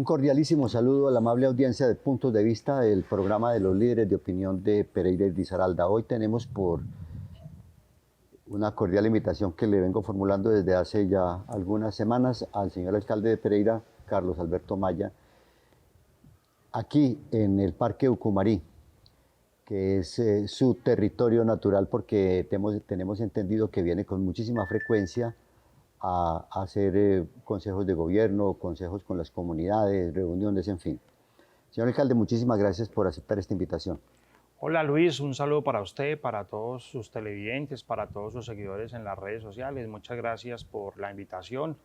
cordialísimo saludo a la amable audiencia de Puntos de Vista del programa de los líderes de opinión de Pereira y Risaralda. Hoy tenemos por una cordial invitación que le vengo formulando desde hace ya algunas semanas al señor alcalde de Pereira, Carlos Alberto Maya, aquí en el Parque Ucumarí, que es su territorio natural, porque tenemos entendido que viene con muchísima frecuencia a hacer consejos de gobierno, consejos con las comunidades, reuniones, en fin. Señor alcalde, muchísimas gracias por aceptar esta invitación. Hola Luis, un saludo para usted, para todos sus televidentes, para todos sus seguidores en las redes sociales. Muchas gracias por la invitación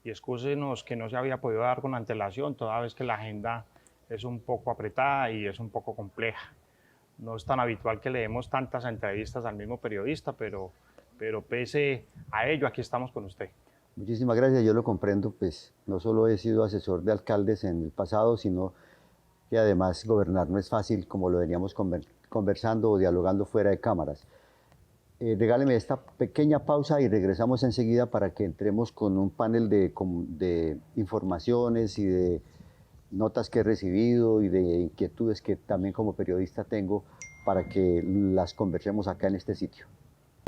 y excúsenos que no se había podido dar con antelación, toda vez que la agenda es un poco apretada y es un poco compleja. No es tan habitual que le demos tantas entrevistas al mismo periodista, pero pese a ello, aquí estamos con usted. Muchísimas gracias, yo lo comprendo, pues no solo he sido asesor de alcaldes en el pasado, sino que además gobernar no es fácil, como lo veníamos conversando o dialogando fuera de cámaras. Regáleme esta pequeña pausa y regresamos enseguida para que entremos con un panel de informaciones y de notas que he recibido y de inquietudes que también como periodista tengo para que las conversemos acá en este sitio.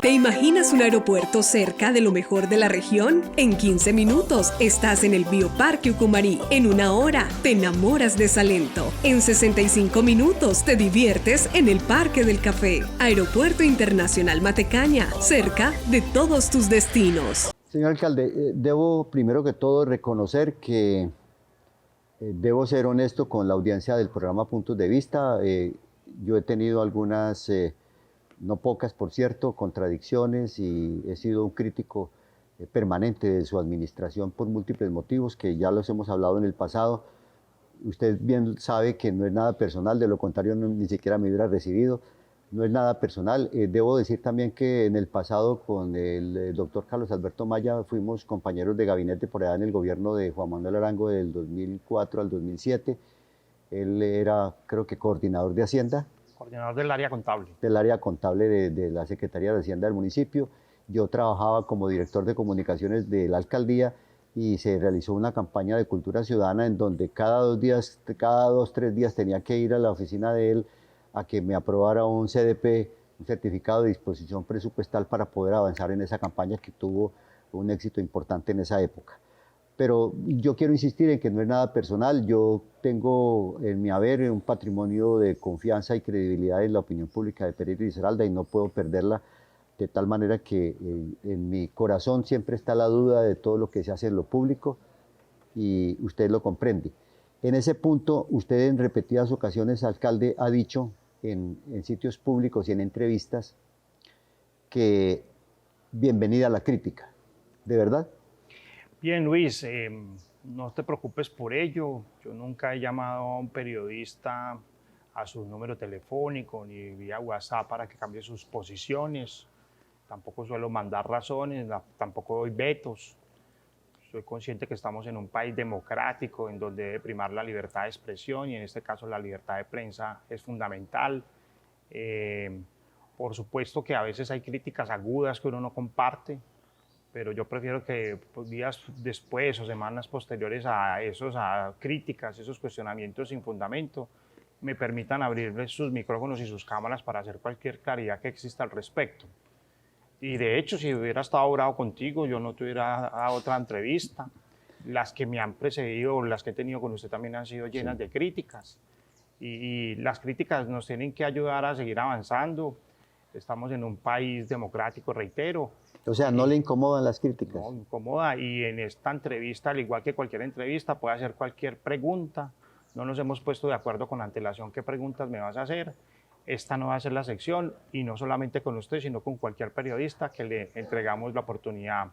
¿Te imaginas un aeropuerto cerca de lo mejor de la región? En 15 minutos estás en el Bioparque Ucumarí. En 1 hora te enamoras de Salento. En 65 minutos te diviertes en el Parque del Café. Aeropuerto Internacional Matecaña, cerca de todos tus destinos. Señor alcalde, debo primero que todo reconocer que debo ser honesto con la audiencia del programa Puntos de Vista. Yo he tenido algunas... no pocas, por cierto, contradicciones, y he sido un crítico permanente de su administración por múltiples motivos que ya los hemos hablado en el pasado. Usted bien sabe que no es nada personal, de lo contrario ni siquiera me hubiera recibido, no es nada personal. Debo decir también que en el pasado con el doctor Carlos Alberto Maya fuimos compañeros de gabinete por allá en el gobierno de Juan Manuel Arango del 2004 al 2007. Él era, creo que, coordinador de Hacienda. Coordinador del área contable. Del área contable de la Secretaría de Hacienda del municipio. Yo trabajaba como director de comunicaciones de la alcaldía y se realizó una campaña de cultura ciudadana en donde cada 2, 3 días tenía que ir a la oficina de él a que me aprobara un CDP, un certificado de disposición presupuestal, para poder avanzar en esa campaña que tuvo un éxito importante en esa época. Pero yo quiero insistir en que no es nada personal. Yo tengo en mi haber un patrimonio de confianza y credibilidad en la opinión pública de Pereira y Risaralda y no puedo perderla, de tal manera que en mi corazón siempre está la duda de todo lo que se hace en lo público y usted lo comprende. En ese punto, usted en repetidas ocasiones, alcalde, ha dicho en sitios públicos y en entrevistas que bienvenida la crítica. ¿De verdad? Bien, Luis, no te preocupes por ello. Yo nunca he llamado a un periodista a su número telefónico ni vía WhatsApp para que cambie sus posiciones. Tampoco suelo mandar razones, tampoco doy vetos. Soy consciente que estamos en un país democrático en donde debe primar la libertad de expresión y en este caso la libertad de prensa es fundamental. Por supuesto que a veces hay críticas agudas que uno no comparte, pero yo prefiero que días después o semanas posteriores a esas críticas, esos cuestionamientos sin fundamento, me permitan abrirles sus micrófonos y sus cámaras para hacer cualquier claridad que exista al respecto. Y de hecho, si hubiera estado bravo contigo, yo no te hubiera dado otra entrevista. Las que me han precedido, las que he tenido con usted también han sido llenas de críticas. Y las críticas nos tienen que ayudar a seguir avanzando. Estamos en un país democrático, reitero. O sea, ¿no le incomodan las críticas? No, incomoda. Y en esta entrevista, al igual que cualquier entrevista, puede hacer cualquier pregunta. No nos hemos puesto de acuerdo con antelación qué preguntas me vas a hacer. Esta no va a ser la sección, y no solamente con usted, sino con cualquier periodista que le entregamos la oportunidad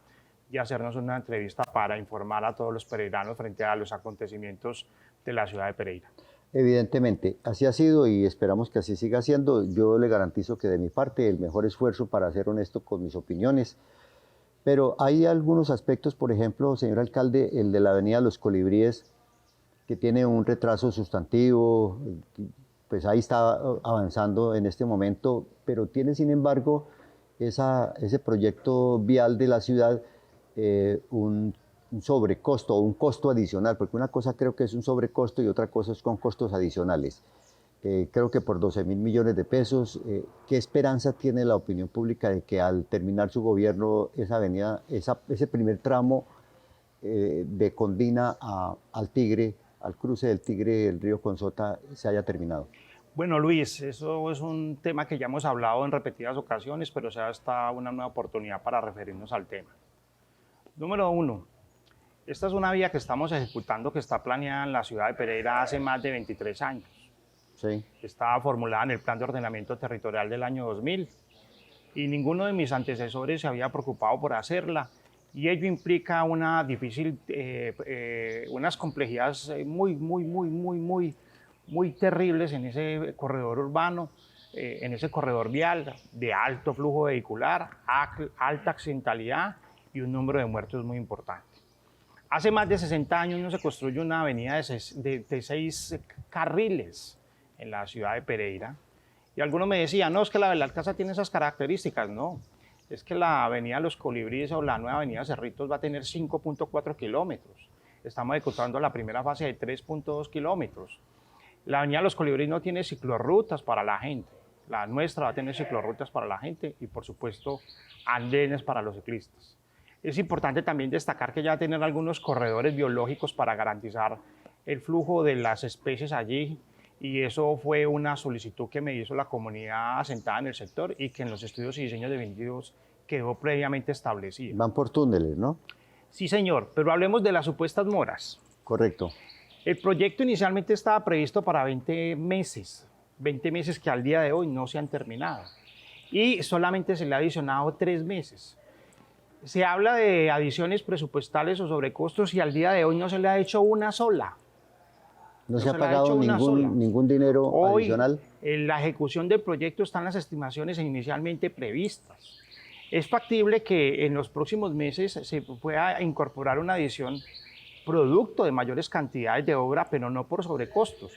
de hacernos una entrevista para informar a todos los pereiranos frente a los acontecimientos de la ciudad de Pereira. Evidentemente, así ha sido y esperamos que así siga siendo. Yo le garantizo que de mi parte el mejor esfuerzo para ser honesto con mis opiniones, pero hay algunos aspectos, por ejemplo, señor alcalde, el de la avenida Los Colibríes, que tiene un retraso sustantivo, pues ahí está avanzando en este momento, pero tiene sin embargo ese proyecto vial de la ciudad un un sobrecosto o un costo adicional, porque una cosa creo que es un sobrecosto y otra cosa es con costos adicionales. Creo que por 12.000 millones de pesos, ¿qué esperanza tiene la opinión pública de que al terminar su gobierno esa avenida, ese primer tramo de Condina al Tigre, al cruce del Tigre, el río Conzota, se haya terminado? Bueno, Luis, eso es un tema que ya hemos hablado en repetidas ocasiones, pero sea esta una nueva oportunidad para referirnos al tema. Número uno, esta es una vía que estamos ejecutando, que está planeada en la ciudad de Pereira hace más de 23 años. Sí. Estaba formulada en el Plan de Ordenamiento Territorial del año 2000 y ninguno de mis antecesores se había preocupado por hacerla, y ello implica una difícil, unas complejidades muy terribles en ese corredor urbano, en ese corredor vial de alto flujo vehicular, alta accidentalidad y un número de muertos muy importante. Hace más de 60 años no se construye una avenida de 6 carriles en la ciudad de Pereira, y algunos me decían, no, es que la Belalcázar tiene esas características. No, es que la avenida Los Colibríes o la nueva avenida Cerritos va a tener 5.4 kilómetros. Estamos ejecutando la primera fase de 3.2 kilómetros. La avenida Los Colibríes no tiene ciclorrutas para la gente. La nuestra va a tener ciclorrutas para la gente y, por supuesto, andenes para los ciclistas. Es importante también destacar que ya va a tener algunos corredores biológicos para garantizar el flujo de las especies allí, y eso fue una solicitud que me hizo la comunidad asentada en el sector y que en los estudios y diseños definitivos quedó previamente establecido. Van por túneles, ¿no? Sí, señor, pero hablemos de las supuestas moras. Correcto. El proyecto inicialmente estaba previsto para 20 meses que al día de hoy no se han terminado, y solamente se le ha adicionado 3 meses. Se habla de adiciones presupuestales o sobrecostos y al día de hoy no se le ha hecho una sola. No se ha pagado ningún dinero adicional. En la ejecución del proyecto están las estimaciones inicialmente previstas. Es factible que en los próximos meses se pueda incorporar una adición producto de mayores cantidades de obra, pero no por sobrecostos.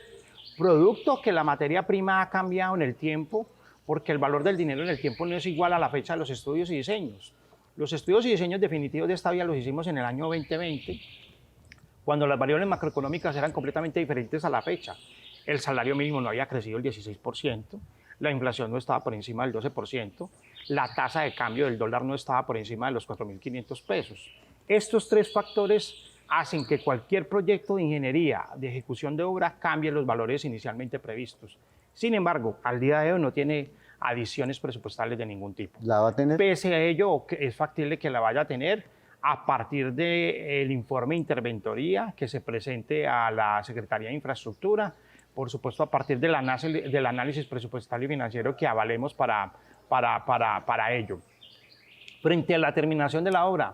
Producto que la materia prima ha cambiado en el tiempo, porque el valor del dinero en el tiempo no es igual a la fecha de los estudios y diseños. Los estudios y diseños definitivos de esta vía los hicimos en el año 2020, cuando las variables macroeconómicas eran completamente diferentes a la fecha. El salario mínimo no había crecido el 16%, la inflación no estaba por encima del 12%, la tasa de cambio del dólar no estaba por encima de los 4.500 pesos. Estos 3 factores hacen que cualquier proyecto de ingeniería, de ejecución de obra, cambie los valores inicialmente previstos. Sin embargo, al día de hoy no tiene adiciones presupuestales de ningún tipo. ¿La va a tener? Pese a ello, es factible que la vaya a tener a partir del informe de interventoría que se presente a la Secretaría de Infraestructura, por supuesto a partir del análisis presupuestal y financiero que avalemos para ello. Frente a la terminación de la obra,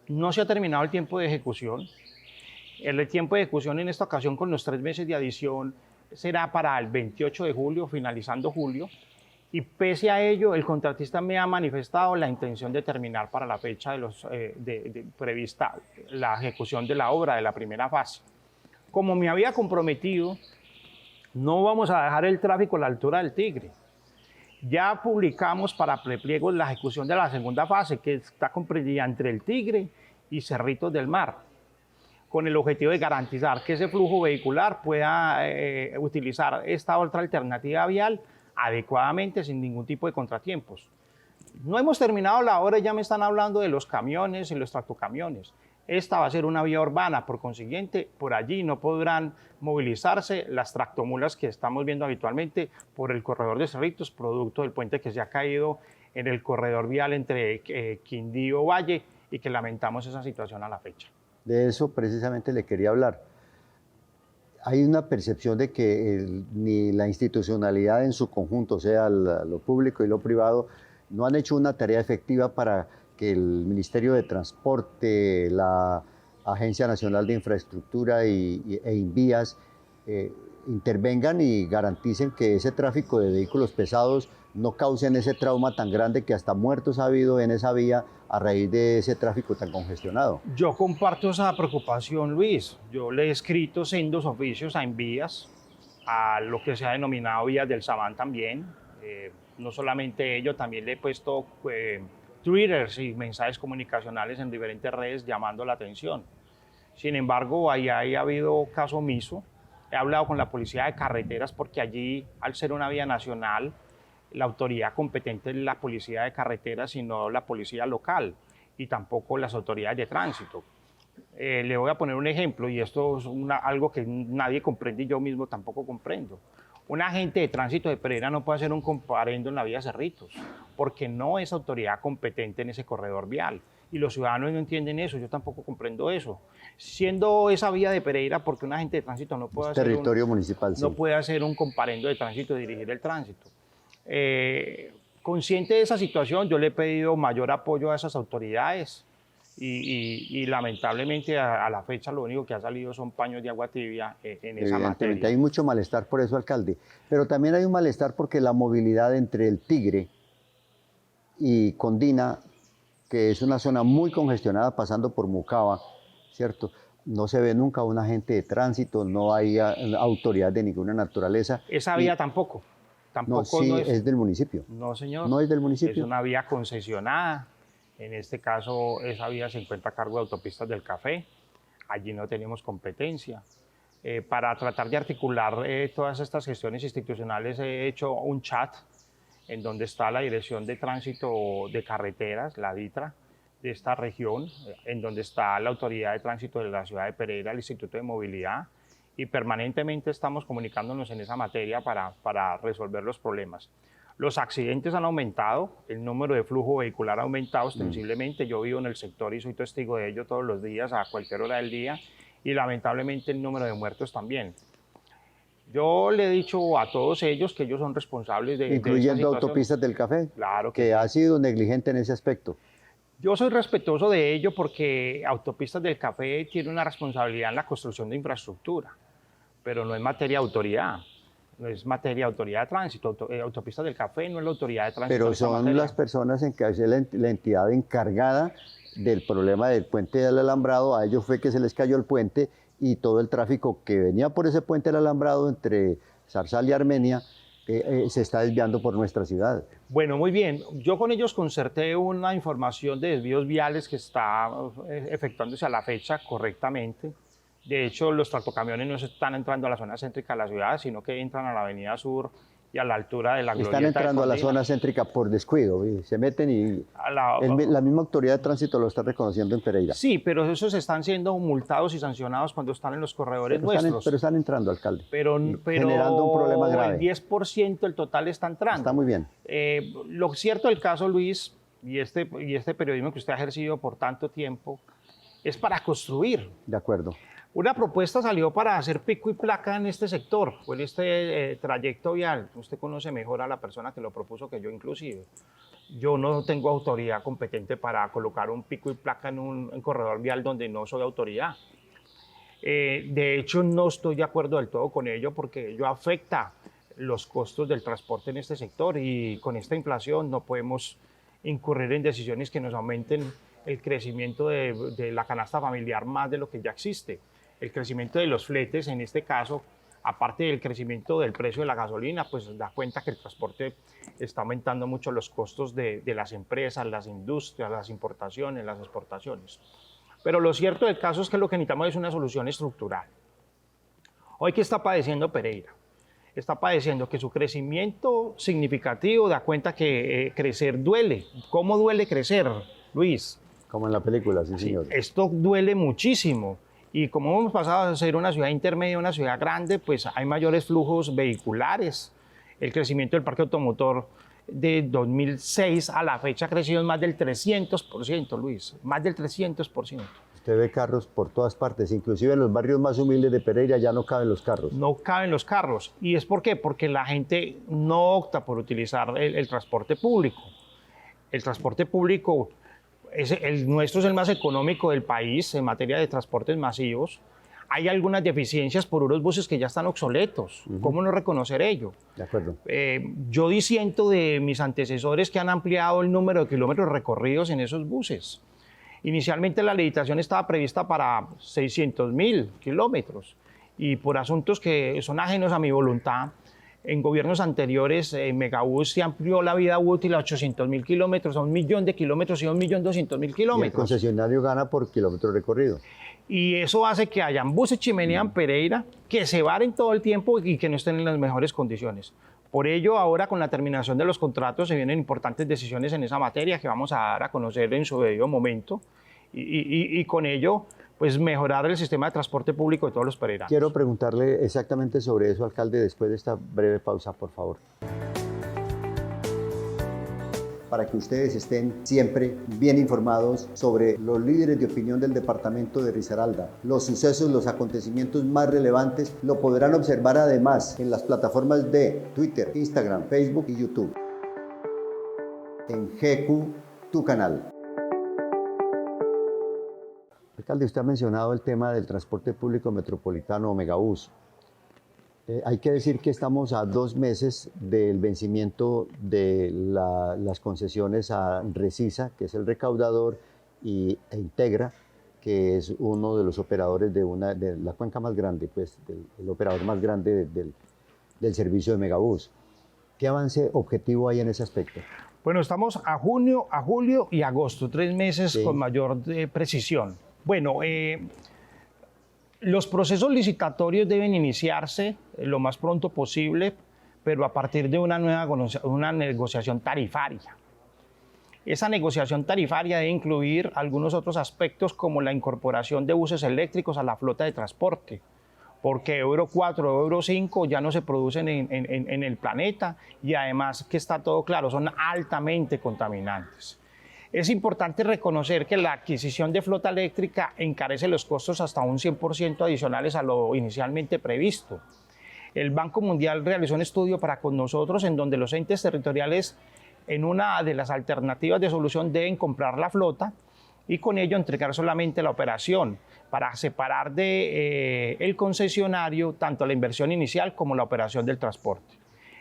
no se ha terminado el tiempo de ejecución. El tiempo de ejecución en esta ocasión, con los 3 meses de adición, será para el 28 de julio, finalizando julio. Y pese a ello, el contratista me ha manifestado la intención de terminar para la fecha prevista la ejecución de la obra de la primera fase. Como me había comprometido, no vamos a dejar el tráfico a la altura del Tigre. Ya publicamos para prepliegos la ejecución de la segunda fase, que está comprendida entre el Tigre y Cerritos del Mar, con el objetivo de garantizar que ese flujo vehicular pueda utilizar esta otra alternativa vial adecuadamente, sin ningún tipo de contratiempos. No hemos terminado la obra y ya me están hablando de los camiones y los tractocamiones. Esta va a ser una vía urbana, por consiguiente, por allí no podrán movilizarse las tractomulas que estamos viendo habitualmente por el corredor de Cerritos, producto del puente que se ha caído en el corredor vial entre Quindío Valle, y que lamentamos esa situación a la fecha. De eso precisamente le quería hablar. Hay una percepción de que ni la institucionalidad en su conjunto, o sea, lo público y lo privado, no han hecho una tarea efectiva para que el Ministerio de Transporte, la Agencia Nacional de Infraestructura e Invías intervengan y garanticen que ese tráfico de vehículos pesados no causen ese trauma tan grande que hasta muertos ha habido en esa vía a raíz de ese tráfico tan congestionado. Yo comparto esa preocupación, Luis. Yo le he escrito sendos oficios a Invías, a lo que se ha denominado Vías del Sabán también. No solamente ello, también le he puesto twitters y mensajes comunicacionales en diferentes redes llamando la atención. Sin embargo, ahí ha habido caso omiso. He hablado con la policía de carreteras porque allí, al ser una vía nacional, la autoridad competente es la policía de carreteras y no la policía local y tampoco las autoridades de tránsito. Le voy a poner un ejemplo y esto es algo que nadie comprende y yo mismo tampoco comprendo. Un agente de tránsito de Pereira no puede hacer un comparendo en la vía Cerritos porque no es autoridad competente en ese corredor vial y los ciudadanos no entienden eso, yo tampoco comprendo eso. Siendo esa vía de Pereira, porque un agente de tránsito no puede hacer territorio municipal, no puede hacer un comparendo de tránsito y dirigir el tránsito. Consciente de esa situación, yo le he pedido mayor apoyo a esas autoridades y lamentablemente a la fecha lo único que ha salido son paños de agua tibia en esa materia. Hay mucho malestar por eso, alcalde, pero también hay un malestar porque la movilidad entre el Tigre y Condina, que es una zona muy congestionada pasando por Mucava, ¿cierto? No se ve nunca un agente de tránsito, no hay autoridad de ninguna naturaleza. Esa vía tampoco. No, sí, no es del municipio. No, señor. No es del municipio. Es una vía concesionada. En este caso, esa vía se encuentra a cargo de Autopistas del Café. Allí no tenemos competencia. Para tratar de articular todas estas gestiones institucionales, he hecho un chat en donde está la Dirección de Tránsito de Carreteras, la DITRA, de esta región, en donde está la Autoridad de Tránsito de la ciudad de Pereira, el Instituto de Movilidad, y permanentemente estamos comunicándonos en esa materia para resolver los problemas. Los accidentes han aumentado, el número de flujo vehicular ha aumentado ostensiblemente. Yo vivo en el sector y soy testigo de ello todos los días, a cualquier hora del día, y lamentablemente el número de muertos también. Yo le he dicho a todos ellos que ellos son responsables de incluyendo Autopistas del Café, claro que ha sido negligente en ese aspecto. Yo soy respetuoso de ello porque Autopistas del Café tiene una responsabilidad en la construcción de infraestructura, pero no es materia de autoridad, no es materia de autoridad de tránsito. Autopistas del Café no es la autoridad de tránsito. Pero son las personas en que es la entidad encargada del problema del puente del alambrado. A ellos fue que se les cayó el puente y todo el tráfico que venía por ese puente del alambrado entre Zarzal y Armenia se está desviando por nuestra ciudad. Bueno, muy bien. Yo con ellos concerté una información de desvíos viales que está efectuándose a la fecha correctamente. De hecho, los tractocamiones no están entrando a la zona céntrica de la ciudad, sino que entran a la avenida Sur y a la altura de la glorieta. Están entrando a la zona céntrica por descuido, se meten y la misma autoridad de tránsito lo está reconociendo en Pereira. Sí, pero esos están siendo multados y sancionados cuando están en los corredores nuestros. Pero están entrando, alcalde, pero generando un problema grave. El 10% del total está entrando. Está muy bien. Lo cierto del caso, Luis, y este periodismo que usted ha ejercido por tanto tiempo, es para construir. De acuerdo. Una propuesta salió para hacer pico y placa en este sector, o en este trayecto vial. Usted conoce mejor a la persona que lo propuso que yo inclusive. Yo no tengo autoridad competente para colocar un pico y placa en un corredor vial donde no soy autoridad. De hecho, no estoy de acuerdo del todo con ello porque ello afecta los costos del transporte en este sector y con esta inflación no podemos incurrir en decisiones que nos aumenten el crecimiento de la canasta familiar más de lo que ya existe. El crecimiento de los fletes, en este caso, aparte del crecimiento del precio de la gasolina, pues da cuenta que el transporte está aumentando mucho los costos de las empresas, las industrias, las importaciones, las exportaciones. Pero lo cierto del caso es que lo que necesitamos es una solución estructural. Hoy, ¿qué está padeciendo Pereira? Está padeciendo que su crecimiento significativo da cuenta que crecer duele. ¿Cómo duele crecer, Luis? Como en la película, sí, señor. Esto duele muchísimo. Y como hemos pasado a ser una ciudad intermedia, una ciudad grande, pues hay mayores flujos vehiculares. El crecimiento del parque automotor de 2006 a la fecha ha crecido en más del 300%, Luis, más del 300%. Usted ve carros por todas partes, inclusive en los barrios más humildes de Pereira ya no caben los carros. No caben los carros. ¿Y es por qué? Porque la gente no opta por utilizar el transporte público. El transporte público... El nuestro es el más económico del país en materia de transportes masivos. Hay algunas deficiencias por unos buses que ya están obsoletos. ¿Cómo no reconocer ello? De acuerdo. Yo disiento de mis antecesores que han ampliado el número de kilómetros recorridos en esos buses. Inicialmente la licitación estaba prevista para 600.000 kilómetros y por asuntos que son ajenos a mi voluntad, En gobiernos anteriores, Megabús se amplió la vida útil a 800.000 kilómetros, a 1 millón de kilómetros y 1.200.000 kilómetros. Y el concesionario gana por kilómetro recorrido. Y eso hace que hayan buses chimenea en Pereira que se varen todo el tiempo y que no estén en las mejores condiciones. Por ello, ahora con la terminación de los contratos se vienen importantes decisiones en esa materia que vamos a dar a conocer en su debido momento y con ello pues mejorar el sistema de transporte público de todos los pereiranos. Quiero preguntarle exactamente sobre eso, alcalde, después de esta breve pausa, por favor. Para que ustedes estén siempre bien informados sobre los líderes de opinión del departamento de Risaralda. Los sucesos, los acontecimientos más relevantes lo podrán observar además en las plataformas de Twitter, Instagram, Facebook y YouTube. En GQ, tu canal. Alcalde, usted ha mencionado el tema del transporte público metropolitano o Megabús. Hay que decir que estamos a 2 meses del vencimiento de las concesiones a Resisa, que es el recaudador, e Integra, que es uno de los operadores de la cuenca más grande, pues, el operador más grande del servicio de Megabús. ¿Qué avance objetivo hay en ese aspecto? Bueno, estamos a junio, a julio y agosto, 3 meses sí, con mayor precisión. Bueno, los procesos licitatorios deben iniciarse lo más pronto posible, pero a partir de una negociación tarifaria. Esa negociación tarifaria debe incluir algunos otros aspectos como la incorporación de buses eléctricos a la flota de transporte, porque Euro 4 o Euro 5 ya no se producen en el planeta y además que está todo claro, son altamente contaminantes. Es importante reconocer que la adquisición de flota eléctrica encarece los costos hasta un 100% adicionales a lo inicialmente previsto. El Banco Mundial realizó un estudio con nosotros en donde los entes territoriales en una de las alternativas de solución deben comprar la flota y con ello entregar solamente la operación para separar del concesionario tanto la inversión inicial como la operación del transporte.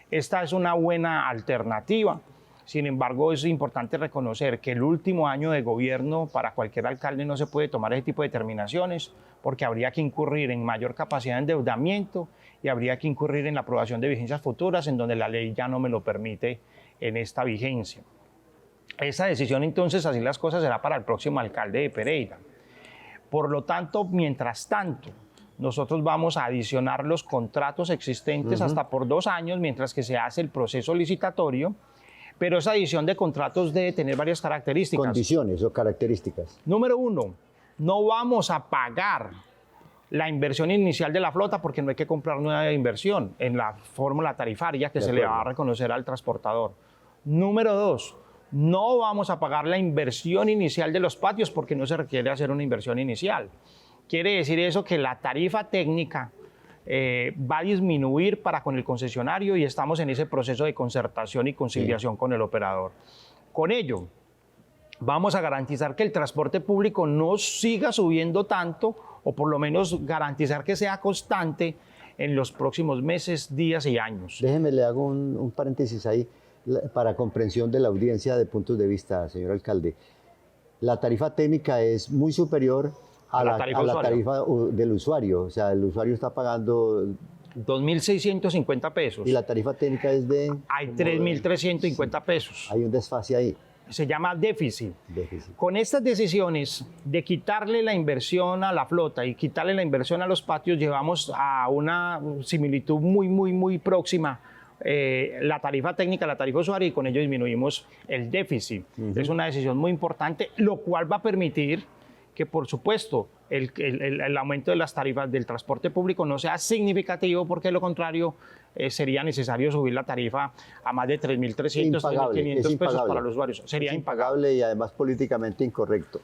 Esta es una buena alternativa. Sin embargo, es importante reconocer que el último año de gobierno para cualquier alcalde no se puede tomar ese tipo de determinaciones porque habría que incurrir en mayor capacidad de endeudamiento y habría que incurrir en la aprobación de vigencias futuras en donde la ley ya no me lo permite en esta vigencia. Esa decisión entonces, así las cosas, será para el próximo alcalde de Pereira. Por lo tanto, mientras tanto, nosotros vamos a adicionar los contratos existentes hasta por 2 años mientras que se hace el proceso licitatorio. Pero esa adición de contratos debe tener varias características. Condiciones o características. Número 1, no vamos a pagar la inversión inicial de la flota porque no hay que comprar nueva inversión en la fórmula tarifaria que se le va a reconocer al transportador. Número 2, no vamos a pagar la inversión inicial de los patios porque no se requiere hacer una inversión inicial. Quiere decir eso que la tarifa técnica va a disminuir para con el concesionario y estamos en ese proceso de concertación y conciliación con el operador. Con ello, vamos a garantizar que el transporte público no siga subiendo tanto o por lo menos garantizar que sea constante en los próximos meses, días y años. Déjeme, le hago un paréntesis ahí para comprensión de la audiencia de puntos de vista, señor alcalde. La tarifa técnica es muy superior a la tarifa del usuario, o sea, el usuario está pagando 2.650 pesos. Y la tarifa técnica es de... Hay 3.350 pesos. Hay un desfase ahí. Se llama déficit. Con estas decisiones de quitarle la inversión a la flota y quitarle la inversión a los patios, llevamos a una similitud muy próxima la tarifa técnica, la tarifa usuaria, y con ello disminuimos el déficit. Es una decisión muy importante, lo cual va a permitir que, por supuesto, el aumento de las tarifas del transporte público no sea significativo, porque de lo contrario sería necesario subir la tarifa a más de 3.300, 3.500 pesos para los usuarios. Sería impagable y además políticamente incorrecto.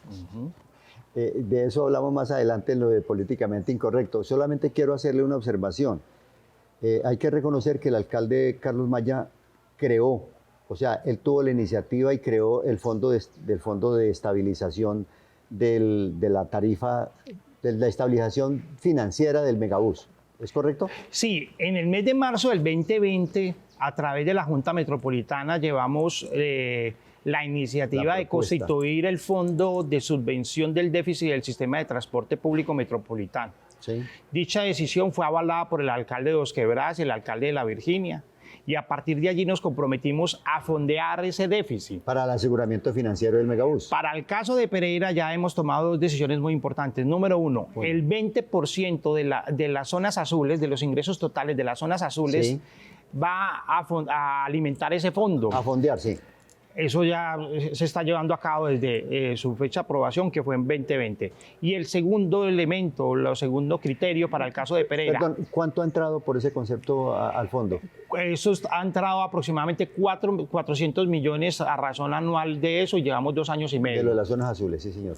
De eso hablamos más adelante en lo de políticamente incorrecto. Solamente quiero hacerle una observación. Hay que reconocer que el alcalde Carlos Maya creó, o sea, él tuvo la iniciativa y creó el fondo de estabilización de la tarifa, de la estabilización financiera del Megabús. ¿Es correcto? Sí, en el mes de marzo del 2020, a través de la Junta Metropolitana, llevamos la iniciativa de constituir el Fondo de Subvención del Déficit del Sistema de Transporte Público Metropolitano. Sí. Dicha decisión fue avalada por el alcalde de Dos Quebradas y el alcalde de La Virginia, y a partir de allí nos comprometimos a fondear ese déficit. Para el aseguramiento financiero del megabús. Para el caso de Pereira ya hemos tomado dos decisiones muy importantes. Número uno, el 20% de las zonas azules, de los ingresos totales de las zonas azules, sí, va a alimentar ese fondo. A fondear, sí. Eso ya se está llevando a cabo desde su fecha de aprobación, que fue en 2020. Y el segundo elemento, el segundo criterio para el caso de Pereira. Perdón, ¿cuánto ha entrado por ese concepto al fondo? Eso ha entrado aproximadamente 400 millones a razón anual de eso, y llevamos 2 años y medio. De lo de las zonas azules, sí, señor.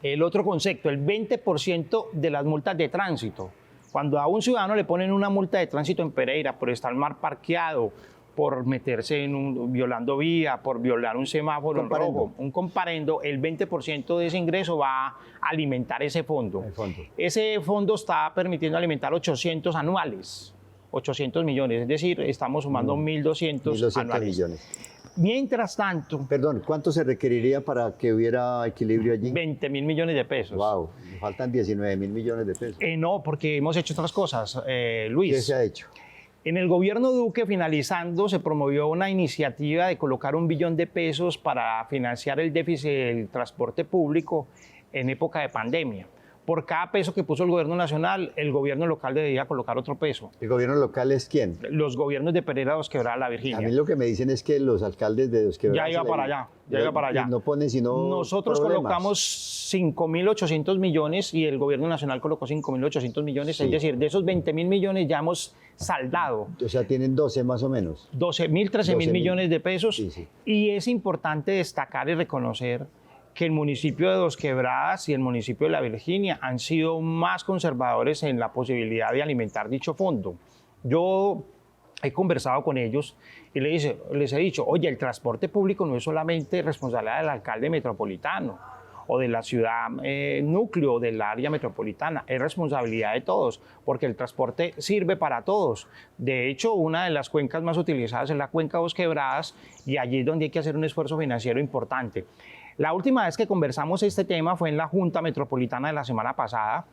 El otro concepto, el 20% de las multas de tránsito. Cuando a un ciudadano le ponen una multa de tránsito en Pereira por estar mal parqueado, por meterse violando vía, por violar un semáforo en rojo, un comparendo, el 20% de ese ingreso va a alimentar ese fondo. Ese fondo está permitiendo alimentar 800 anuales, 800 millones, es decir, estamos sumando 1.200 anuales. Millones. Mientras tanto... Perdón, ¿cuánto se requeriría para que hubiera equilibrio allí? 20.000 millones de pesos. Wow, me faltan 19.000 millones de pesos. No, porque hemos hecho otras cosas, Luis. ¿Qué se ha hecho? En el gobierno Duque, finalizando, se promovió una iniciativa de colocar 1 billón de pesos para financiar el déficit del transporte público en época de pandemia. Por cada peso que puso el gobierno nacional, el gobierno local debía colocar otro peso. ¿El gobierno local es quién? Los gobiernos de Pereira, Dos Quebradas, La Virginia. A mí lo que me dicen es que los alcaldes de Dos Quebradas... Ya iba para allá. No ponen sino Nosotros problemas. Colocamos 5.800 millones y el gobierno nacional colocó 5.800 millones. Sí. Es decir, de esos 20.000 millones ya hemos saldado. O sea, tienen 12 más o menos. 12.000, 13.000 millones de pesos. Sí, sí. Y es importante destacar y reconocer que el municipio de Dos Quebradas y el municipio de La Virginia han sido más conservadores en la posibilidad de alimentar dicho fondo. Yo he conversado con ellos y les he dicho, oye, el transporte público no es solamente responsabilidad del alcalde metropolitano o de la ciudad núcleo del área metropolitana, es responsabilidad de todos, porque el transporte sirve para todos. De hecho, una de las cuencas más utilizadas es la cuenca Dos Quebradas, y allí es donde hay que hacer un esfuerzo financiero importante. La última vez que conversamos este tema fue en la Junta Metropolitana de la semana pasada.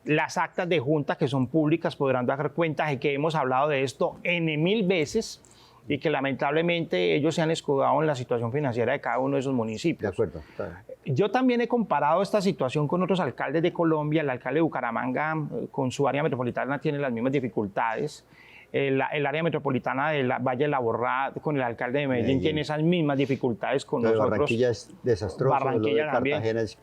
Las actas de junta, que son públicas, podrán dar cuenta de que hemos hablado de esto N.000 veces y que lamentablemente ellos se han escudado en la situación financiera de cada uno de esos municipios. De acuerdo. Yo también he comparado esta situación con otros alcaldes de Colombia. El alcalde de Bucaramanga, con su área metropolitana, tiene las mismas dificultades. El área metropolitana del Valle de la Borrá, con el alcalde de Medellín, tiene esas mismas dificultades con nosotros. Barranquilla es desastroso. Barranquilla también. Cartagena es...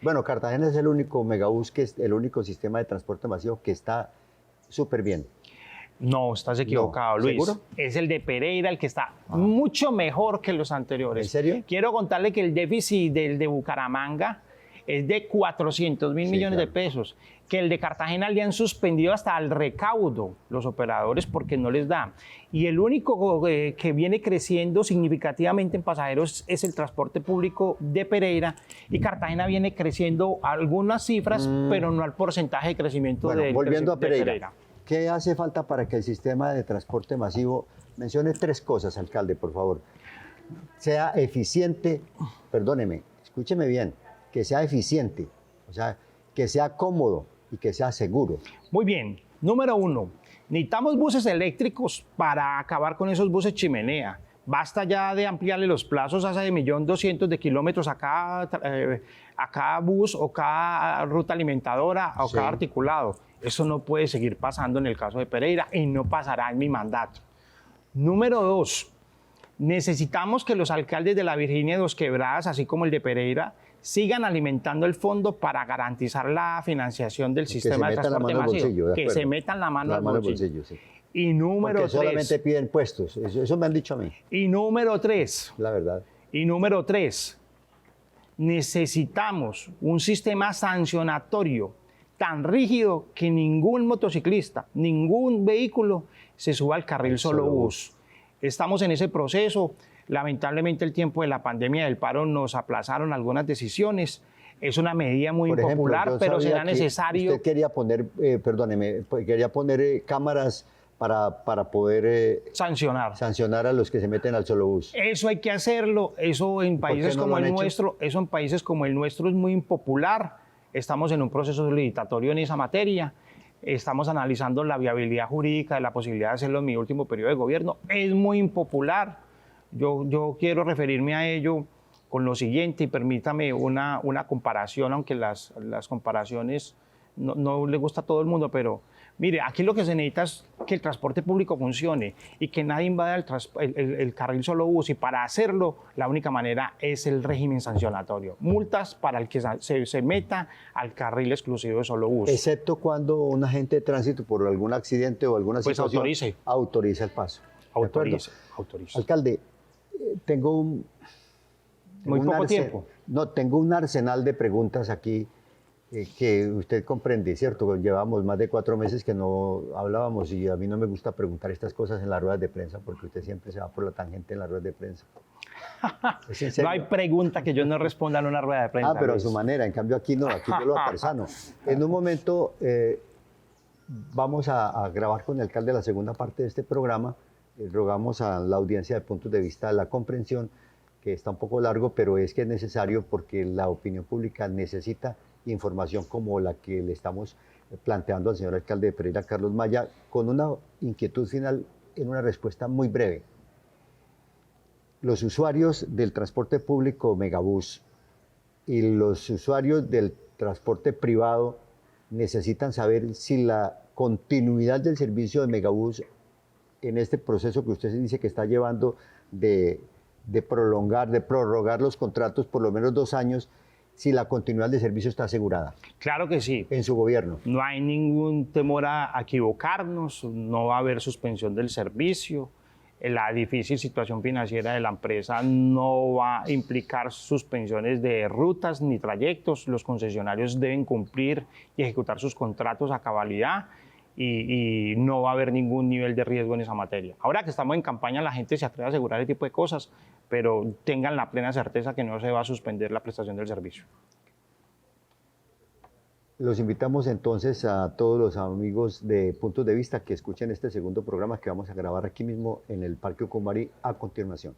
Bueno, Cartagena es el único megabús, que es el único sistema de transporte masivo que está súper bien. No, estás equivocado, No. Luis. ¿Seguro? Es el de Pereira el que está mucho mejor que los anteriores. ¿En serio? Quiero contarle que el déficit del de Bucaramanga es de 400.000 millones de pesos, que el de Cartagena le han suspendido hasta el recaudo los operadores porque no les da. Y el único que viene creciendo significativamente en pasajeros es el transporte público de Pereira, y Cartagena viene creciendo algunas cifras, pero no al porcentaje de crecimiento volviendo a de Pereira. ¿Qué hace falta para que el sistema de transporte masivo, mencione 3 cosas, alcalde, por favor, sea eficiente, perdóneme, escúcheme bien, que sea eficiente, o sea, que sea cómodo y que sea seguro? Muy bien. Número 1, necesitamos buses eléctricos para acabar con esos buses chimenea. Basta ya de ampliarle los plazos a ese 1.200.000 de kilómetros a cada bus o cada ruta alimentadora o cada articulado. Eso no puede seguir pasando en el caso de Pereira y no pasará en mi mandato. Número 2, necesitamos que los alcaldes de La Virginia y Dos Quebradas, así como el de Pereira, sigan alimentando el fondo para garantizar la financiación del sistema de transporte masivo. Que se metan la mano al bolsillo. Sí. Y número 3. Porque solamente piden puestos. Eso me han dicho a mí. Y número 3. La verdad. Y número 3. Necesitamos un sistema sancionatorio tan rígido que ningún motociclista, ningún vehículo se suba al carril solo bus. Estamos en ese proceso. Lamentablemente el tiempo de la pandemia del paro nos aplazaron algunas decisiones. Es una medida muy impopular, pero será necesario. Usted quería poner, quería poner cámaras para poder sancionar a los que se meten al solo bus. Eso hay que hacerlo. Eso en países como el nuestro, es muy impopular. Estamos en un proceso licitatorio en esa materia. Estamos analizando la viabilidad jurídica de la posibilidad de hacerlo en mi último periodo de gobierno. Es muy impopular. Yo quiero referirme a ello con lo siguiente, y permítame una comparación, aunque las comparaciones no le gusta a todo el mundo, pero mire, aquí lo que se necesita es que el transporte público funcione y que nadie invada el carril solo bus, y para hacerlo la única manera es el régimen sancionatorio. Multas para el que se meta al carril exclusivo de solo bus. Excepto cuando un agente de tránsito por algún accidente o alguna Pues situación autoriza el paso. Autorice. Alcalde, tengo tengo un arsenal de preguntas aquí que usted comprende, ¿cierto? Llevamos más de 4 meses que no hablábamos y a mí no me gusta preguntar estas cosas en las ruedas de prensa porque usted siempre se va por la tangente en las ruedas de prensa. No hay pregunta que yo no responda en una rueda de prensa. Pero a Luis. su manera, en cambio aquí no, aquí yo lo aparsano. En un momento vamos a grabar con el alcalde la segunda parte de este programa. Rogamos a la audiencia de puntos de vista la comprensión, que está un poco largo, pero es que es necesario porque la opinión pública necesita información como la que le estamos planteando al señor alcalde de Pereira, Carlos Maya, con una inquietud final en una respuesta muy breve. Los usuarios del transporte público Megabús y los usuarios del transporte privado necesitan saber si la continuidad del servicio de Megabús en este proceso que usted dice que está llevando de prorrogar los contratos por lo menos 2 años, si la continuidad del servicio está asegurada. Claro que sí. En su gobierno. No hay ningún temor a equivocarnos, no va a haber suspensión del servicio. La difícil situación financiera de la empresa no va a implicar suspensiones de rutas ni trayectos. Los concesionarios deben cumplir y ejecutar sus contratos a cabalidad y no va a haber ningún nivel de riesgo en esa materia. Ahora que estamos en campaña, la gente se atreve a asegurar ese tipo de cosas, pero tengan la plena certeza que no se va a suspender la prestación del servicio. Los invitamos entonces a todos los amigos de Puntos de Vista que escuchen este segundo programa que vamos a grabar aquí mismo en el Parque Ucumari a continuación.